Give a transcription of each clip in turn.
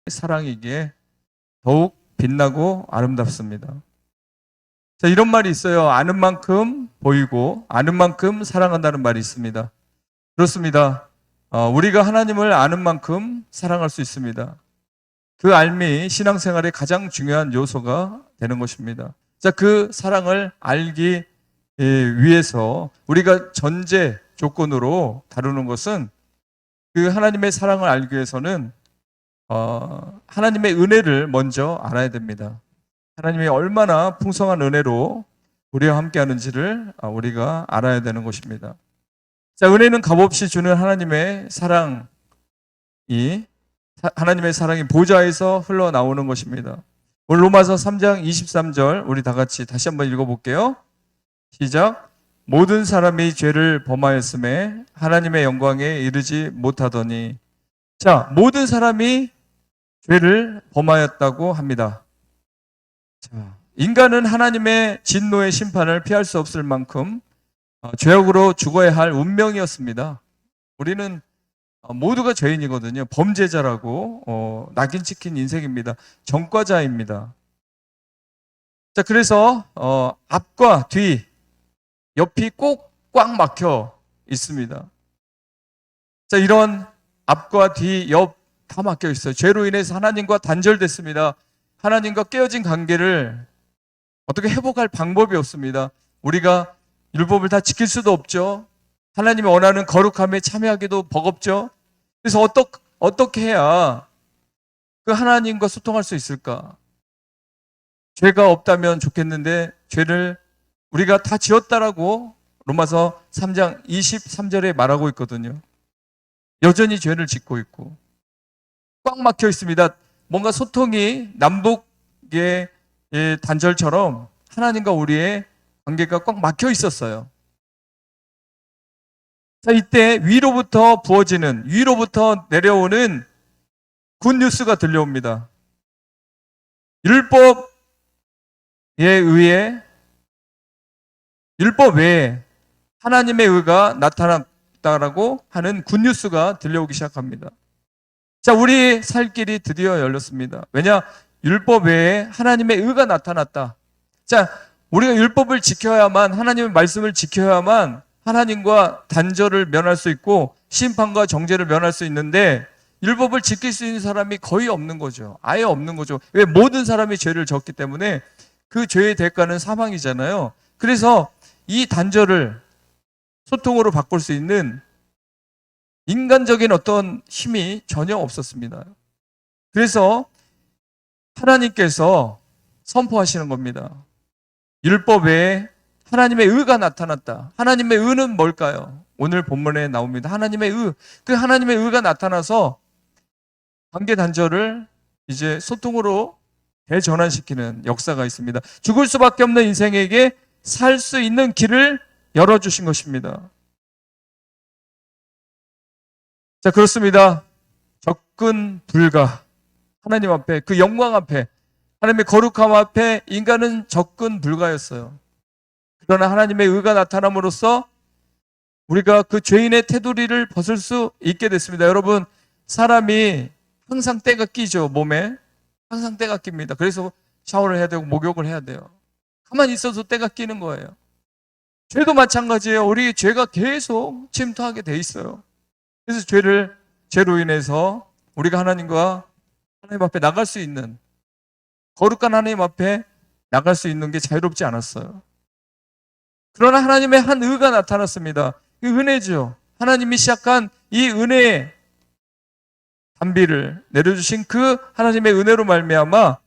사랑이기에 더욱 빛나고 아름답습니다. 자, 이런 말이 있어요. 아는 만큼 보이고 아는 만큼 사랑한다는 말이 있습니다. 그렇습니다. 우리가 하나님을 아는 만큼 사랑할 수 있습니다. 그 알미 신앙생활의 가장 중요한 요소가 되는 것입니다. 자, 그 사랑을 알기 위해서 우리가 전제 조건으로 다루는 것은 그 하나님의 사랑을 알기 위해서는 하나님의 은혜를 먼저 알아야 됩니다. 하나님이 얼마나 풍성한 은혜로 우리와 함께 하는지를 우리가 알아야 되는 것입니다. 자, 은혜는 값없이 주는 하나님의 사랑이 보좌에서 흘러나오는 것입니다. 오늘 로마서 3장 23절 우리 다 같이 다시 한번 읽어볼게요. 시작. 모든 사람이 죄를 범하였음에 하나님의 영광에 이르지 못하더니. 자, 모든 사람이 죄를 범하였다고 합니다. 자, 인간은 하나님의 진노의 심판을 피할 수 없을 만큼 죄악으로 죽어야 할 운명이었습니다. 우리는 모두가 죄인이거든요. 범죄자라고 낙인 찍힌 인생입니다. 전과자입니다. 자, 그래서 앞과 뒤, 옆이 꼭 꽉 막혀 있습니다. 자, 이런 앞과 뒤, 옆 다 막혀 있어요. 죄로 인해서 하나님과 단절됐습니다. 하나님과 깨어진 관계를 어떻게 회복할 방법이 없습니다. 우리가 율법을 다 지킬 수도 없죠. 하나님이 원하는 거룩함에 참여하기도 버겁죠. 그래서 어떻게 해야 그 하나님과 소통할 수 있을까? 죄가 없다면 좋겠는데 죄를 우리가 다 지었다라고 로마서 3장 23절에 말하고 있거든요. 여전히 죄를 짓고 있고 꽉 막혀 있습니다. 뭔가 소통이 남북의 단절처럼 하나님과 우리의 관계가 꽉 막혀 있었어요. 자, 이때 위로부터 내려오는 굿뉴스가 들려옵니다. 율법 외에 하나님의 의가 나타났다라고 하는 굿뉴스가 들려오기 시작합니다. 자, 우리 살 길이 드디어 열렸습니다. 왜냐? 율법 외에 하나님의 의가 나타났다. 자, 우리가 율법을 지켜야만, 하나님의 말씀을 지켜야만 하나님과 단절을 면할 수 있고 심판과 정죄를 면할 수 있는데 율법을 지킬 수 있는 사람이 거의 없는 거죠. 아예 없는 거죠. 왜? 모든 사람이 죄를 졌기 때문에 그 죄의 대가는 사망이잖아요. 그래서 이 단절을 소통으로 바꿀 수 있는 인간적인 어떤 힘이 전혀 없었습니다. 그래서 하나님께서 선포하시는 겁니다. 율법 외에 하나님의 의가 나타났다. 하나님의 의는 뭘까요? 오늘 본문에 나옵니다. 하나님의 의. 그 하나님의 의가 나타나서 관계 단절을 이제 소통으로 대전환시키는 역사가 있습니다. 죽을 수밖에 없는 인생에게 살 수 있는 길을 열어주신 것입니다. 자, 그렇습니다. 접근 불가. 하나님 앞에, 그 영광 앞에, 하나님의 거룩함 앞에 인간은 접근 불가였어요. 그러나 하나님의 의가 나타남으로써 우리가 그 죄인의 테두리를 벗을 수 있게 됐습니다. 여러분, 사람이 항상 때가 끼죠, 몸에. 항상 때가 낍니다. 그래서 샤워를 해야 되고 목욕을 해야 돼요. 가만히 있어도 때가 끼는 거예요. 죄도 마찬가지예요. 우리 죄가 계속 침투하게 돼 있어요. 그래서 죄로 인해서 우리가 하나님 앞에 나갈 수 있는, 거룩한 하나님 앞에 나갈 수 있는 게 자유롭지 않았어요. 그러나 하나님의 한 의가 나타났습니다. 그 은혜죠. 하나님이 시작한 이 은혜의 단비를 내려주신 그 하나님의 은혜로 말미암아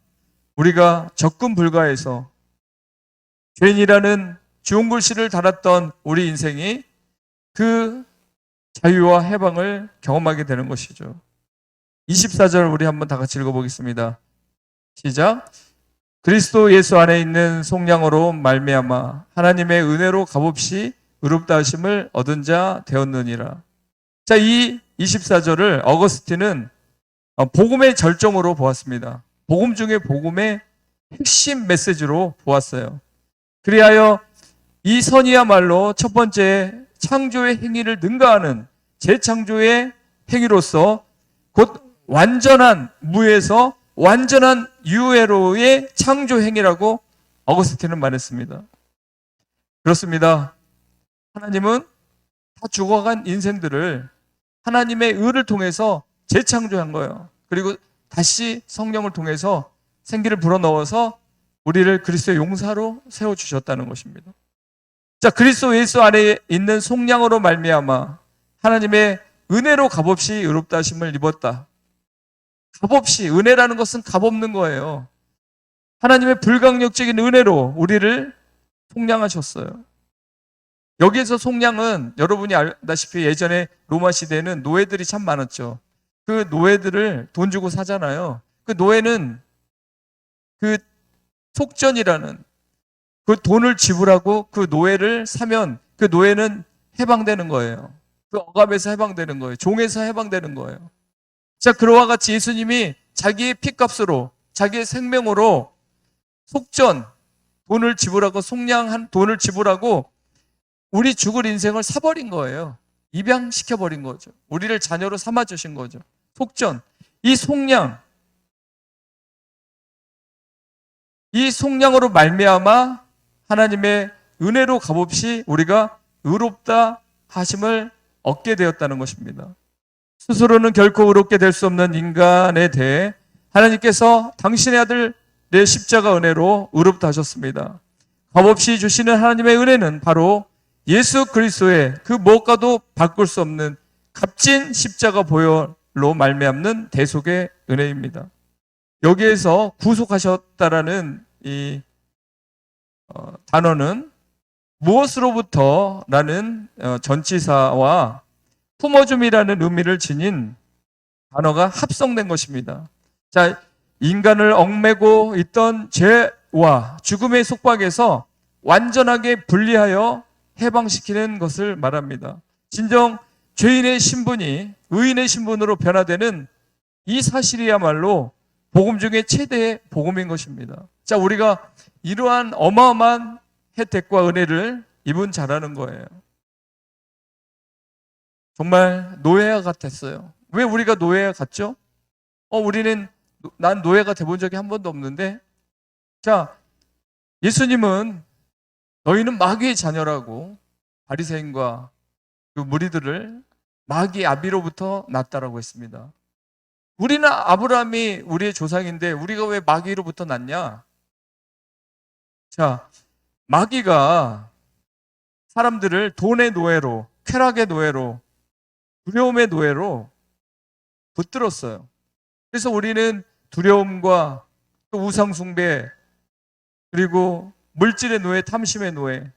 우리가 접근 불가해서 죄인이라는 주홍글씨를 달았던 우리 인생이 그 자유와 해방을 경험하게 되는 것이죠. 24절 우리 한번 다 같이 읽어보겠습니다. 시작. 그리스도 예수 안에 있는 속량으로 말미암아 하나님의 은혜로 값없이 의롭다 하심을 얻은 자 되었느니라. 자, 이 24절을 어거스틴은 복음의 절정으로 보았습니다. 복음 중에 복음의 핵심 메시지로 보았어요. 그리하여 이 선이야말로 첫 번째 창조의 행위를 능가하는 재창조의 행위로서 곧 완전한 무에서 완전한 유회로의 창조 행위라고 어거스틴은 말했습니다. 그렇습니다. 하나님은 다 죽어간 인생들을 하나님의 의를 통해서 재창조한 거예요. 그리고 다시 성령을 통해서 생기를 불어넣어서 우리를 그리스도의 용사로 세워주셨다는 것입니다. 자, 그리스도 예수 안에 있는 속량으로 말미암아 하나님의 은혜로 값없이 의롭다 하심을 입었다. 값없이, 은혜라는 것은 값없는 거예요. 하나님의 불강력적인 은혜로 우리를 속량하셨어요. 여기에서 속량은 여러분이 알다시피 예전에 로마 시대에는 노예들이 참 많았죠. 그 노예들을 돈 주고 사잖아요. 그 노예는 그 속전이라는 그 돈을 지불하고 그 노예를 사면 그 노예는 해방되는 거예요. 그 억압에서 해방되는 거예요. 종에서 해방되는 거예요. 자, 그와 같이 예수님이 자기의 피값으로, 자기의 생명으로 속전, 돈을 지불하고 속량한 돈을 지불하고 우리 죽을 인생을 사버린 거예요. 입양시켜버린 거죠. 우리를 자녀로 삼아주신 거죠. 속전, 이 속량, 이 속량으로 말미암아 하나님의 은혜로 값없이 우리가 의롭다 하심을 얻게 되었다는 것입니다. 스스로는 결코 의롭게 될 수 없는 인간에 대해 하나님께서 당신의 아들의 십자가 은혜로 의롭다 하셨습니다. 값없이 주시는 하나님의 은혜는 바로 예수 그리스도의 그 무엇과도 바꿀 수 없는 값진 십자가 보혈로 말미암는 대속의 은혜입니다. 여기에서 구속하셨다라는 이 단어는 무엇으로부터라는 전치사와 품어줌이라는 의미를 지닌 단어가 합성된 것입니다. 자, 인간을 얽매고 있던 죄와 죽음의 속박에서 완전하게 분리하여 해방시키는 것을 말합니다. 진정 죄인의 신분이 의인의 신분으로 변화되는 이 사실이야말로 복음 중에 최대의 복음인 것입니다. 자, 우리가 이러한 어마어마한 혜택과 은혜를 입은 자라는 거예요. 정말 노예와 같았어요. 왜 우리가 노예와 같죠? 난 노예가 돼본 적이 한 번도 없는데, 자, 예수님은 너희는 마귀의 자녀라고 바리새인과 그 무리들을 마귀 아비로부터 났다라고 했습니다. 우리는 아브라함이 우리의 조상인데 우리가 왜 마귀로부터 났냐? 자, 마귀가 사람들을 돈의 노예로, 쾌락의 노예로, 두려움의 노예로 붙들었어요. 그래서 우리는 두려움과 또 우상숭배, 그리고 물질의 노예, 탐심의 노예,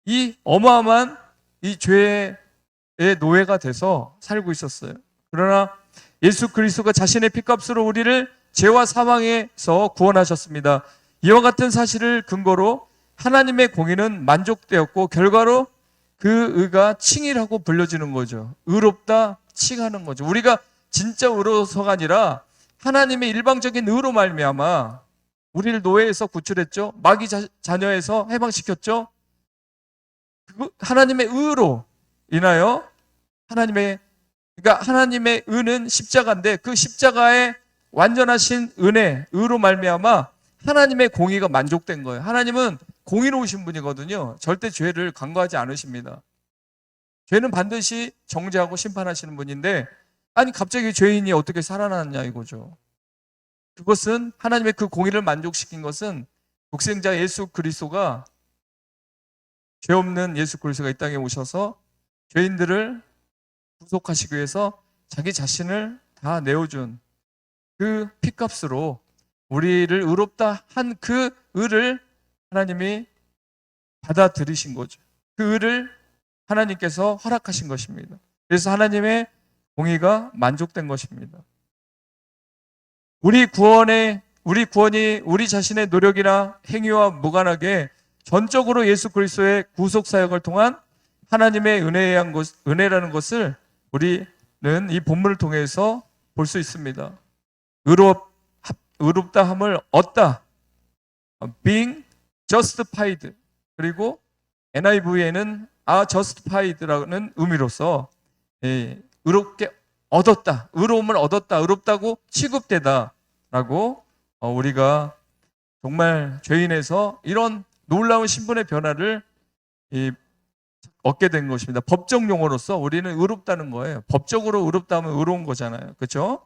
이 어마어마한 이 죄의 노예가 돼서 살고 있었어요. 그러나 예수 그리스도가 자신의 피값으로 우리를 죄와 사망에서 구원하셨습니다. 이와 같은 사실을 근거로 하나님의 공의는 만족되었고 결과로 그 의가 칭이라고 불려지는 거죠. 의롭다 칭하는 거죠. 우리가 진짜 의로워서가 아니라 하나님의 일방적인 의로 말미암아 우리를 노예에서 구출했죠. 마귀 자녀에서 해방시켰죠. 하나님의 의로 인하여 그러니까 하나님의 의는 십자가인데 그 십자가의 완전하신 은혜, 의로 말미암아 하나님의 공의가 만족된 거예요. 하나님은 공의로우신 분이거든요. 절대 죄를 간과하지 않으십니다. 죄는 반드시 정죄하고 심판하시는 분인데, 아니 갑자기 죄인이 어떻게 살아났냐 이거죠. 그것은 하나님의 그 공의를 만족시킨 것은 독생자 예수 그리스도가, 죄 없는 예수 그리스도가 이 땅에 오셔서 죄인들을 구속하시기 위해서 자기 자신을 다 내어준 그 피값으로 우리를 의롭다 한 그 의를 하나님이 받아들이신 거죠. 그 의를 하나님께서 허락하신 것입니다. 그래서 하나님의 공의가 만족된 것입니다. 우리 구원이 우리 자신의 노력이나 행위와 무관하게 전적으로 예수 그리스도의 구속 사역을 통한 하나님의 은혜라는 것을 우리는 이 본문을 통해서 볼 수 있습니다. 의롭다함을 얻다, being justified, 그리고 NIV에는 justified라는 의미로서 의롭게 얻었다, 의로움을 얻었다, 의롭다고 취급되다라고 우리가 정말 죄인에서 이런 놀라운 신분의 변화를 얻게 된 것입니다. 법적 용어로서 우리는 의롭다는 거예요. 법적으로 의롭다면 의로운 거잖아요. 그렇죠?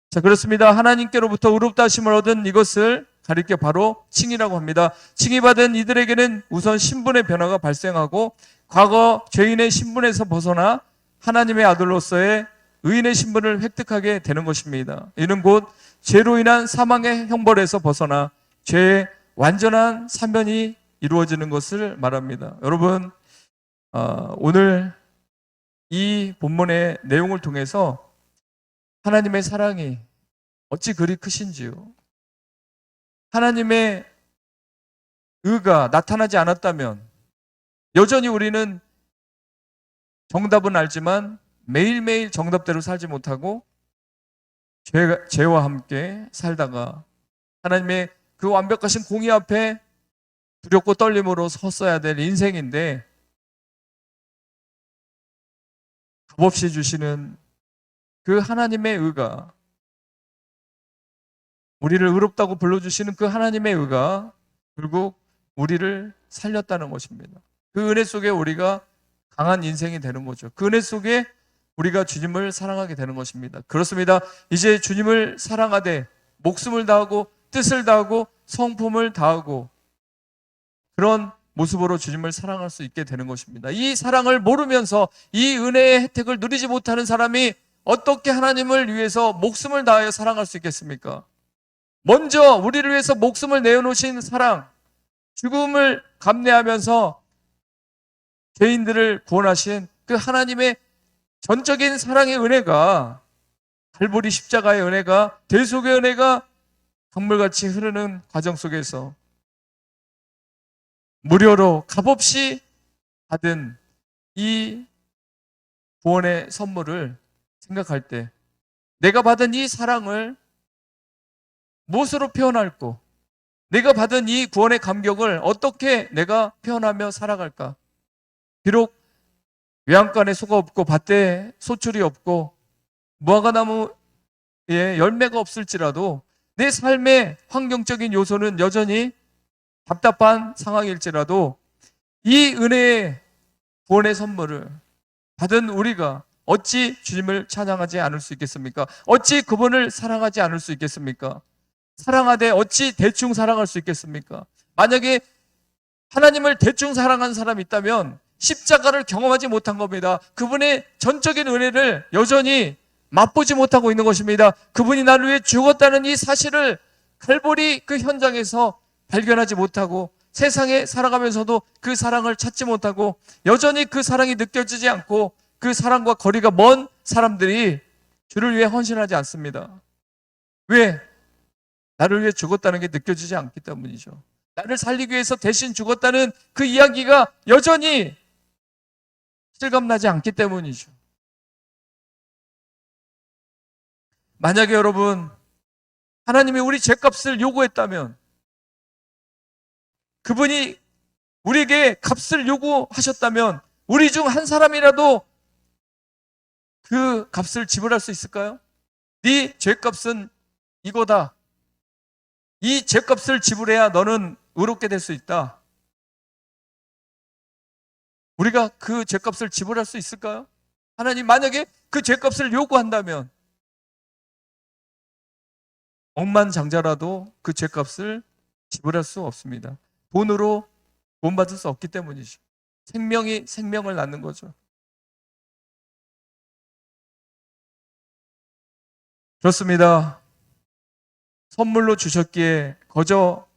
자, 그렇습니다. 하나님께로부터 의롭다 하심을 얻은 이것을 가리켜 바로 칭의라고 합니다. 칭의받은 이들에게는 우선 신분의 변화가 발생하고 과거 죄인의 신분에서 벗어나 하나님의 아들로서의 의인의 신분을 획득하게 되는 것입니다. 이는 곧 죄로 인한 사망의 형벌에서 벗어나 죄의 완전한 사면이 이루어지는 것을 말합니다. 여러분, 오늘 이 본문의 내용을 통해서 하나님의 사랑이 어찌 그리 크신지요. 하나님의 의가 나타나지 않았다면 여전히 우리는 정답은 알지만 매일매일 정답대로 살지 못하고 죄와 함께 살다가 하나님의 그 완벽하신 공의 앞에 두렵고 떨림으로 섰어야 될 인생인데 값없이 주시는 그 하나님의 의가, 우리를 의롭다고 불러주시는 그 하나님의 의가 결국 우리를 살렸다는 것입니다. 그 은혜 속에 우리가 강한 인생이 되는 거죠. 그 은혜 속에 우리가 주님을 사랑하게 되는 것입니다. 그렇습니다. 이제 주님을 사랑하되 목숨을 다하고 뜻을 다하고 성품을 다하고 그런 모습으로 주님을 사랑할 수 있게 되는 것입니다. 이 사랑을 모르면서 이 은혜의 혜택을 누리지 못하는 사람이 어떻게 하나님을 위해서 목숨을 다하여 사랑할 수 있겠습니까? 먼저 우리를 위해서 목숨을 내어놓으신 사랑, 죽음을 감내하면서 죄인들을 구원하신 그 하나님의 전적인 사랑의 은혜가, 갈보리 십자가의 은혜가, 대속의 은혜가 강물같이 흐르는 과정 속에서 무료로 값없이 받은 이 구원의 선물을 생각할 때 내가 받은 이 사랑을 무엇으로 표현할고, 내가 받은 이 구원의 감격을 어떻게 내가 표현하며 살아갈까? 비록 외양간에 소가 없고 밭에 소출이 없고 무화과나무에 열매가 없을지라도 내 삶의 환경적인 요소는 여전히 답답한 상황일지라도 이 은혜의 구원의 선물을 받은 우리가 어찌 주님을 찬양하지 않을 수 있겠습니까? 어찌 그분을 사랑하지 않을 수 있겠습니까? 사랑하되 어찌 대충 사랑할 수 있겠습니까? 만약에 하나님을 대충 사랑한 사람이 있다면 십자가를 경험하지 못한 겁니다. 그분의 전적인 은혜를 여전히 맛보지 못하고 있는 것입니다. 그분이 나를 위해 죽었다는 이 사실을 갈보리 그 현장에서 발견하지 못하고 세상에 살아가면서도 그 사랑을 찾지 못하고 여전히 그 사랑이 느껴지지 않고 그 사랑과 거리가 먼 사람들이 주를 위해 헌신하지 않습니다. 왜? 나를 위해 죽었다는 게 느껴지지 않기 때문이죠. 나를 살리기 위해서 대신 죽었다는 그 이야기가 여전히 실감나지 않기 때문이죠. 만약에 여러분, 하나님이 우리 죄값을 요구했다면, 그분이 우리에게 값을 요구하셨다면 우리 중 한 사람이라도 그 값을 지불할 수 있을까요? 네 죄값은 이거다. 이 죄값을 지불해야 너는 의롭게 될 수 있다. 우리가 그 죄값을 지불할 수 있을까요? 하나님 만약에 그 죄값을 요구한다면 억만장자라도 그 죄값을 지불할 수 없습니다. 돈으로 구원받을 수 없기 때문이죠. 생명이 생명을 낳는 거죠. 그렇습니다. 선물로 주셨기에 거저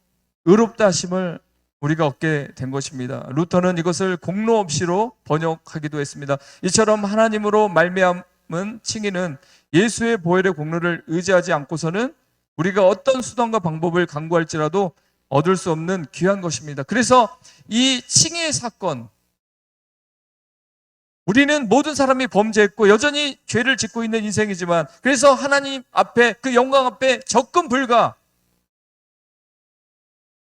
의롭다 하심을 우리가 얻게 된 것입니다. 루터는 이것을 공로 없이로 번역하기도 했습니다. 이처럼 하나님으로 말미암은 칭의는 예수의 보혈의 공로를 의지하지 않고서는 우리가 어떤 수단과 방법을 강구할지라도 얻을 수 없는 귀한 것입니다. 그래서 이 칭의의 사건, 우리는 모든 사람이 범죄했고 여전히 죄를 짓고 있는 인생이지만, 그래서 하나님 앞에, 그 영광 앞에 접근 불가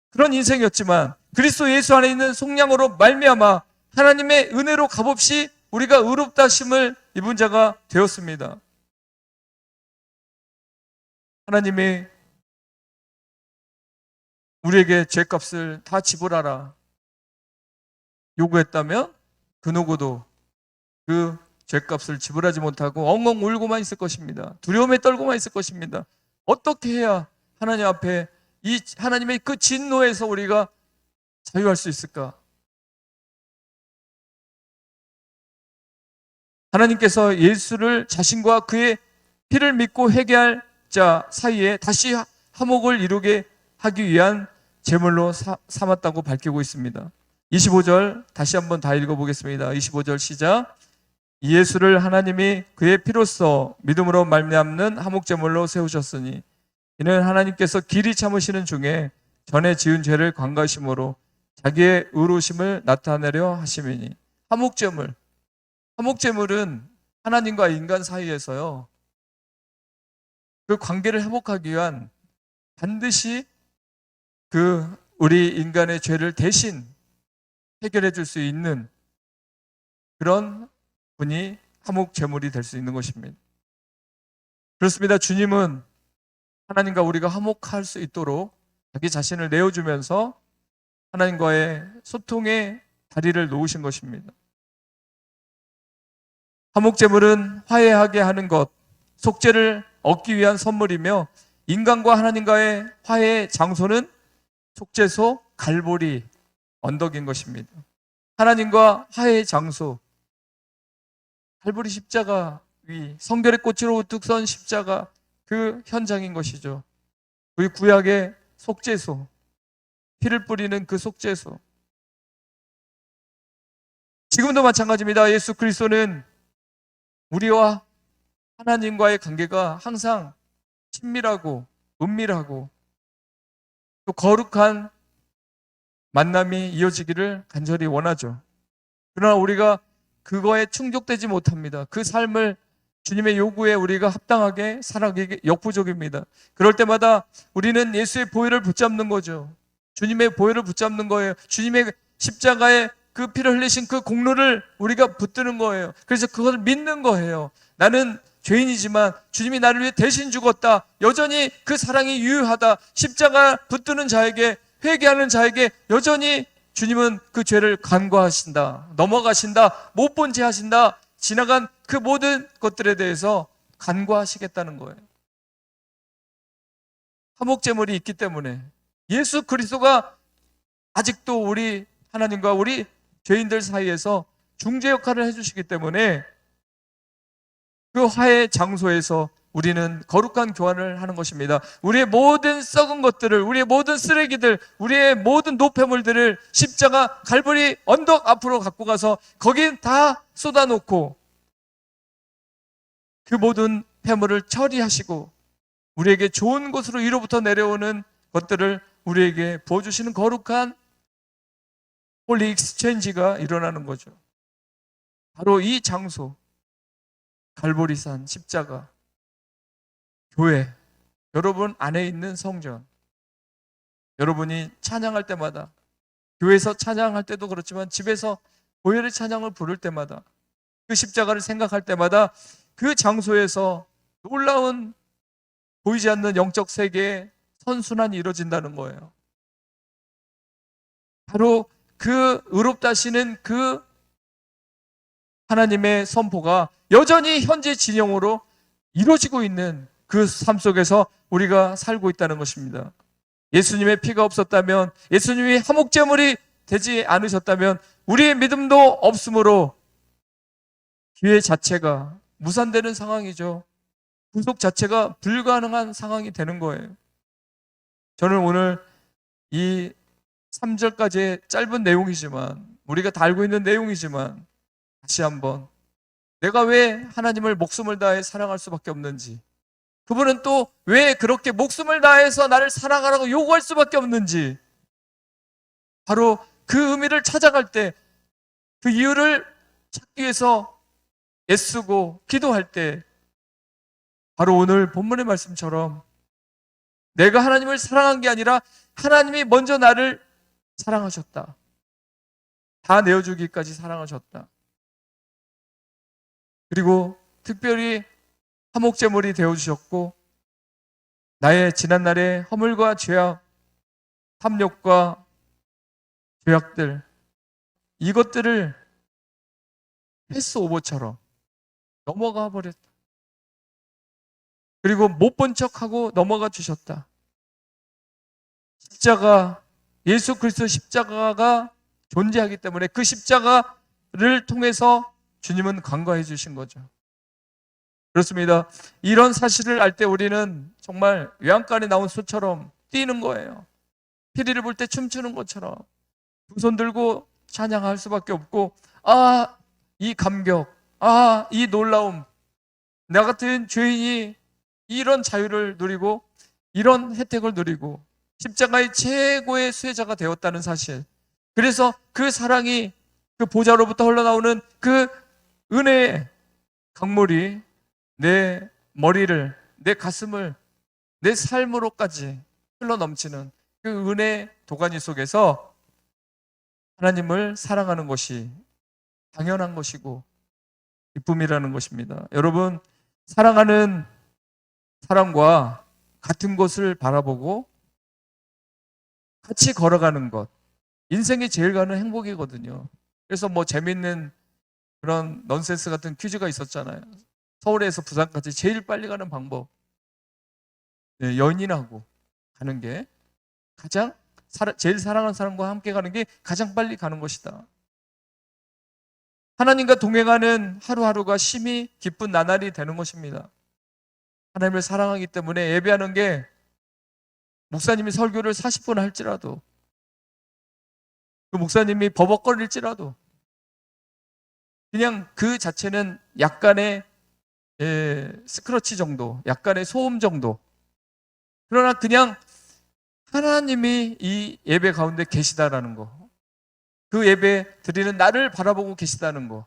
그런 인생이었지만 그리스도 예수 안에 있는 속량으로 말미암아 하나님의 은혜로 값없이 우리가 의롭다 하심을 입은 자가 되었습니다. 하나님이 우리에게 죄값을 다 지불하라 요구했다면 그 누구도 그 죄값을 지불하지 못하고 엉엉 울고만 있을 것입니다. 두려움에 떨고만 있을 것입니다. 어떻게 해야 하나님 앞에 이 하나님의 그 진노에서 우리가 자유할 수 있을까? 하나님께서 예수를 자신과 그의 피를 믿고 회개할 자 사이에 다시 화목을 이루게 하기 위한 제물로 삼았다고 밝히고 있습니다. 25절 다시 한번 다 읽어보겠습니다. 25절 시작. 예수를 하나님이 그의 피로써 믿음으로 말미암는 화목제물로 세우셨으니 이는 하나님께서 길이 참으시는 중에 전에 지은 죄를 관가하심으로 자기의 의로우심을 나타내려 하심이니. 화목제물은 하나님과 인간 사이에서요 그 관계를 회복하기 위한 반드시 그 우리 인간의 죄를 대신 해결해 줄 수 있는 그런 분이 화목제물이 될 수 있는 것입니다. 그렇습니다. 주님은 하나님과 우리가 화목할 수 있도록 자기 자신을 내어주면서 하나님과의 소통의 다리를 놓으신 것입니다. 화목제물은 화해하게 하는 것, 속죄를 얻기 위한 선물이며 인간과 하나님과의 화해의 장소는 속죄소 갈보리 언덕인 것입니다. 하나님과 화해의 장소, 갈보리 십자가 위, 성결의 꽃으로 우뚝 선 십자가 그 현장인 것이죠. 우리 구약의 속죄소, 피를 뿌리는 그 속죄소. 지금도 마찬가지입니다. 예수 그리스도는 우리와 하나님과의 관계가 항상 친밀하고 은밀하고 또 거룩한 만남이 이어지기를 간절히 원하죠. 그러나 우리가 그거에 충족되지 못합니다. 그 삶을 주님의 요구에 우리가 합당하게 살아가기 역부족입니다. 그럴 때마다 우리는 예수의 보혈을 붙잡는 거죠. 주님의 보혈을 붙잡는 거예요. 주님의 십자가에 그 피를 흘리신 그 공로를 우리가 붙드는 거예요. 그래서 그것을 믿는 거예요. 나는 죄인이지만 주님이 나를 위해 대신 죽었다. 여전히 그 사랑이 유효하다. 십자가 붙드는 자에게, 회개하는 자에게 여전히 주님은 그 죄를 간과하신다. 넘어가신다. 못 본 죄 하신다. 지나간 그 모든 것들에 대해서 간과하시겠다는 거예요. 화목제물이 있기 때문에 예수 그리스도가 아직도 우리 하나님과 우리 죄인들 사이에서 중재 역할을 해주시기 때문에 그 화해 장소에서 우리는 거룩한 교환을 하는 것입니다. 우리의 모든 썩은 것들을, 우리의 모든 쓰레기들, 우리의 모든 노폐물들을 십자가 갈보리 언덕 앞으로 갖고 가서 거긴 다 쏟아놓고 그 모든 폐물을 처리하시고 우리에게 좋은 곳으로 위로부터 내려오는 것들을 우리에게 부어주시는 거룩한 홀리 익스체인지가 일어나는 거죠. 바로 이 장소, 갈보리산 십자가, 교회, 여러분 안에 있는 성전, 여러분이 찬양할 때마다, 교회에서 찬양할 때도 그렇지만 집에서 보혈의 찬양을 부를 때마다, 그 십자가를 생각할 때마다 그 장소에서 놀라운 보이지 않는 영적 세계의 선순환이 이루어진다는 거예요. 바로 그 의롭다시는 그 하나님의 선포가 여전히 현재 진영으로 이루어지고 있는 그 삶 속에서 우리가 살고 있다는 것입니다. 예수님의 피가 없었다면, 예수님이 화목제물이 되지 않으셨다면 우리의 믿음도 없으므로 기회 자체가 무산되는 상황이죠. 구속 자체가 불가능한 상황이 되는 거예요. 저는 오늘 이 3절까지의 짧은 내용이지만, 우리가 다 알고 있는 내용이지만 다시 한번 내가 왜 하나님을 목숨을 다해 사랑할 수밖에 없는지, 그분은 또 왜 그렇게 목숨을 다해서 나를 사랑하라고 요구할 수밖에 없는지, 바로 그 의미를 찾아갈 때, 그 이유를 찾기 위해서 애쓰고 기도할 때, 바로 오늘 본문의 말씀처럼 내가 하나님을 사랑한 게 아니라 하나님이 먼저 나를 사랑하셨다. 다 내어주기까지 사랑하셨다. 그리고 특별히 화목제물이 되어주셨고 나의 지난날의 허물과 죄악, 탐욕과 죄악들, 이것들을 패스 오버처럼 넘어가 버렸다. 그리고 못 본 척하고 넘어가 주셨다. 십자가, 예수 그리스도 십자가가 존재하기 때문에 그 십자가를 통해서 주님은 간과해 주신 거죠. 그렇습니다. 이런 사실을 알 때 우리는 정말 외양간에 나온 소처럼 뛰는 거예요. 피리를 볼 때 춤추는 것처럼 두 손 들고 찬양할 수밖에 없고, 아, 이 감격, 아, 이 놀라움, 나 같은 죄인이 이런 자유를 누리고 이런 혜택을 누리고 십자가의 최고의 수혜자가 되었다는 사실, 그래서 그 사랑이 그 보좌로부터 흘러나오는 그 은혜의 강물이 내 머리를, 내 가슴을, 내 삶으로까지 흘러넘치는 그 은혜 도가니 속에서 하나님을 사랑하는 것이 당연한 것이고 기쁨이라는 것입니다. 여러분, 사랑하는 사람과 같은 것을 바라보고 같이 걸어가는 것, 인생이 제일 가는 행복이거든요. 그래서 뭐 재밌는 그런 넌센스 같은 퀴즈가 있었잖아요. 서울에서 부산까지 제일 빨리 가는 방법, 연인하고 가는 게 가장 제일 사랑하는 사람과 함께 가는 게 가장 빨리 가는 것이다. 하나님과 동행하는 하루하루가 심히 기쁜 나날이 되는 것입니다. 하나님을 사랑하기 때문에 예배하는 게 목사님이 설교를 40분 할지라도, 그 목사님이 버벅거릴지라도 그냥 그 자체는 약간의 스크러치 정도, 약간의 소음 정도. 그러나 그냥 하나님이 이 예배 가운데 계시다라는 거, 그 예배 드리는 나를 바라보고 계시다는 거,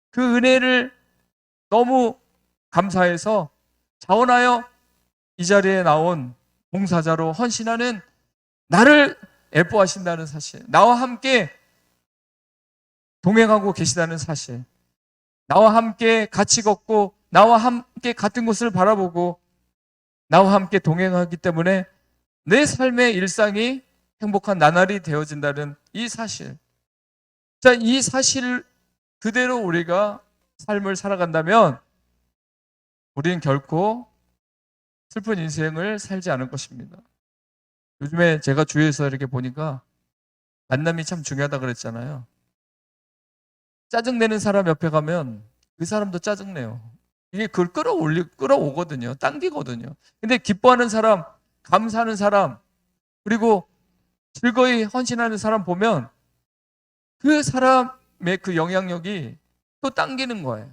그 은혜를 너무 감사해서 자원하여 이 자리에 나온 봉사자로 헌신하는 나를 예뻐하신다는 사실, 나와 함께 동행하고 계시다는 사실, 나와 함께 같이 걷고 나와 함께 같은 곳을 바라보고 나와 함께 동행하기 때문에 내 삶의 일상이 행복한 나날이 되어진다는 이 사실. 자, 이 사실 그대로 우리가 삶을 살아간다면 우리는 결코 슬픈 인생을 살지 않을 것입니다. 요즘에 제가 주위에서 이렇게 보니까 만남이 참 중요하다 그랬잖아요. 짜증내는 사람 옆에 가면 그 사람도 짜증내요. 이게 그걸 끌어오거든요. 당기거든요. 근데 기뻐하는 사람, 감사하는 사람, 그리고 즐거이 헌신하는 사람 보면 그 사람의 그 영향력이 또 당기는 거예요.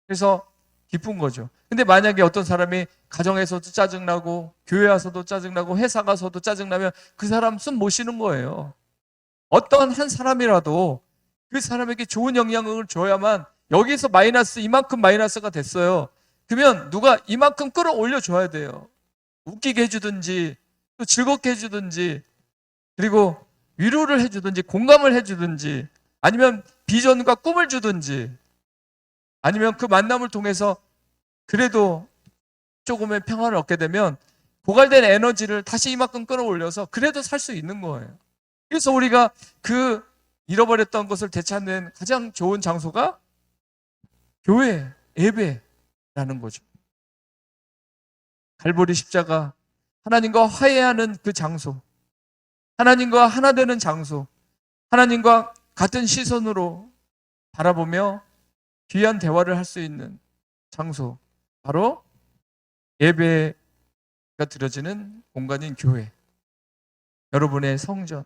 그래서 기쁜 거죠. 근데 만약에 어떤 사람이 가정에서도 짜증나고 교회 와서도 짜증나고 회사 가서도 짜증나면 그 사람 숨 못 쉬는 거예요. 어떤 한 사람이라도 그 사람에게 좋은 영향을 줘야만, 여기서 마이너스 이만큼 마이너스가 됐어요. 그러면 누가 이만큼 끌어올려 줘야 돼요. 웃기게 해주든지 또 즐겁게 해주든지, 그리고 위로를 해주든지 공감을 해주든지, 아니면 비전과 꿈을 주든지, 아니면 그 만남을 통해서 그래도 조금의 평화를 얻게 되면 고갈된 에너지를 다시 이만큼 끌어올려서 그래도 살 수 있는 거예요. 그래서 우리가 그 잃어버렸던 것을 되찾는 가장 좋은 장소가 교회, 예배라는 거죠. 갈보리 십자가, 하나님과 화해하는 그 장소, 하나님과 하나 되는 장소, 하나님과 같은 시선으로 바라보며 귀한 대화를 할 수 있는 장소, 바로 예배가 드려지는 공간인 교회, 여러분의 성전인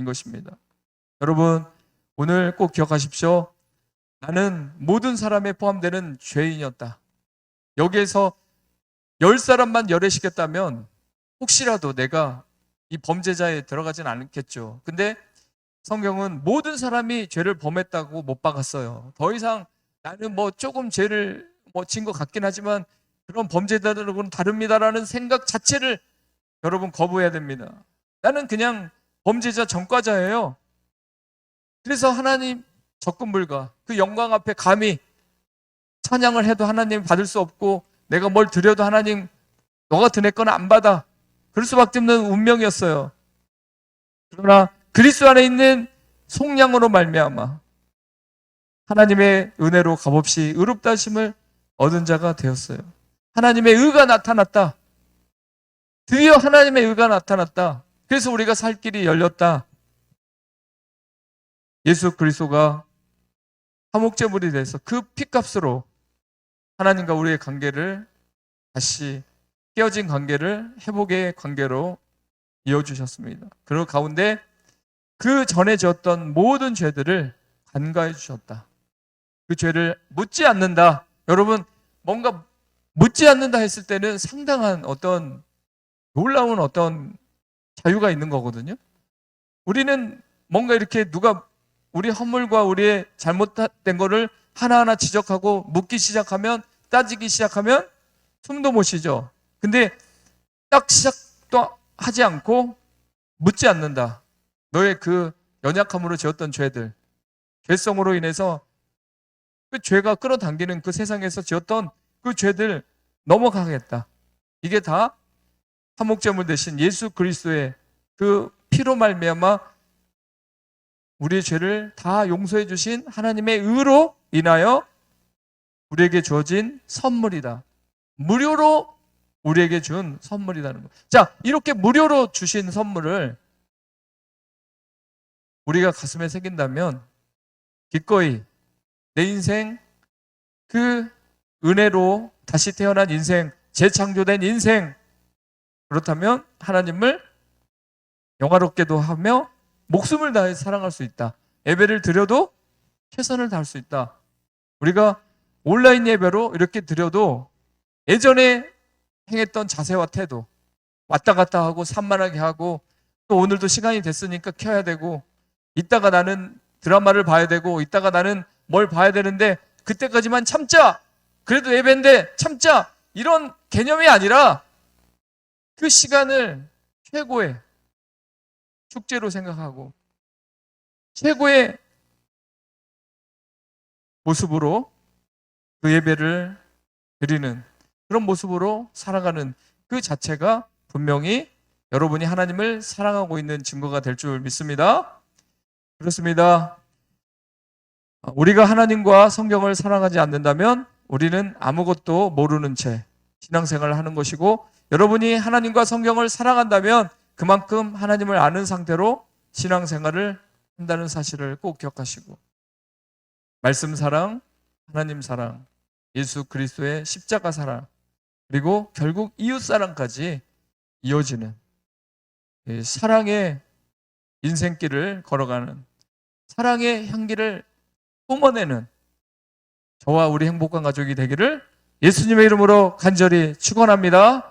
것입니다. 여러분, 오늘 꼭 기억하십시오. 나는 모든 사람에 포함되는 죄인이었다. 여기에서 10사람만 열애시켰다면 혹시라도 내가 이 범죄자에 들어가진 않겠죠. 근데 성경은 모든 사람이 죄를 범했다고 못 박았어요. 더 이상 나는 뭐 조금 죄를 진 것 같긴 하지만 그런 범죄자들하고는 다릅니다라는 생각 자체를 여러분 거부해야 됩니다. 나는 그냥 범죄자 전과자예요. 그래서 하나님 접근 불가, 그 영광 앞에 감히 찬양을 해도 하나님 받을 수 없고 내가 뭘 드려도 하나님 너 같은 애 거는 안 받아. 그럴 수밖에 없는 운명이었어요. 그러나 그리스도 안에 있는 속량으로 말미암아 하나님의 은혜로 값없이 의롭다 하심을 얻은 자가 되었어요. 하나님의 의가 나타났다. 드디어 하나님의 의가 나타났다. 그래서 우리가 살 길이 열렸다. 예수 그리스도가 화목제물이 돼서 그 피값으로 하나님과 우리의 관계를 다시 깨어진 관계를 회복의 관계로 이어주셨습니다. 그리고 가운데 그 전에 지었던 모든 죄들을 간과해 주셨다. 그 죄를 묻지 않는다. 여러분, 뭔가 묻지 않는다 했을 때는 상당한 어떤 놀라운 어떤 자유가 있는 거거든요. 우리는 뭔가 이렇게 누가 우리 허물과 우리의 잘못된 거를 하나하나 지적하고 묻기 시작하면, 따지기 시작하면 숨도 못 쉬죠. 근데 딱 시작도 하지 않고 묻지 않는다. 너의 그 연약함으로 지었던 죄들, 죄성으로 인해서 그 죄가 끌어당기는 그 세상에서 지었던 그 죄들 넘어가겠다. 이게 다 화목제물 대신 예수 그리스도의 그 피로 말미암아 우리의 죄를 다 용서해 주신 하나님의 의로 인하여 우리에게 주어진 선물이다. 무료로 우리에게 준 선물이라는 거. 자, 이렇게 무료로 주신 선물을 우리가 가슴에 새긴다면 기꺼이 내 인생, 그 은혜로 다시 태어난 인생, 재창조된 인생, 그렇다면 하나님을 영화롭게도 하며 목숨을 다해 사랑할 수 있다. 예배를 드려도 최선을 다할 수 있다. 우리가 온라인 예배로 이렇게 드려도 예전에 행했던 자세와 태도, 왔다 갔다 하고 산만하게 하고 또 오늘도 시간이 됐으니까 켜야 되고 이따가 나는 드라마를 봐야 되고 이따가 나는 뭘 봐야 되는데 그때까지만 참자. 그래도 예배인데 참자. 이런 개념이 아니라 그 시간을 최고의 축제로 생각하고 최고의 모습으로 그 예배를 드리는 그런 모습으로 살아가는 그 자체가 분명히 여러분이 하나님을 사랑하고 있는 증거가 될 줄 믿습니다. 그렇습니다. 우리가 하나님과 성경을 사랑하지 않는다면 우리는 아무것도 모르는 채 신앙생활을 하는 것이고, 여러분이 하나님과 성경을 사랑한다면 그만큼 하나님을 아는 상태로 신앙생활을 한다는 사실을 꼭 기억하시고, 말씀 사랑, 하나님 사랑, 예수 그리스도의 십자가 사랑, 그리고 결국 이웃 사랑까지 이어지는 사랑의 인생길을 걸어가는, 사랑의 향기를 뿜어내는 저와 우리 행복한 가족이 되기를 예수님의 이름으로 간절히 축원합니다.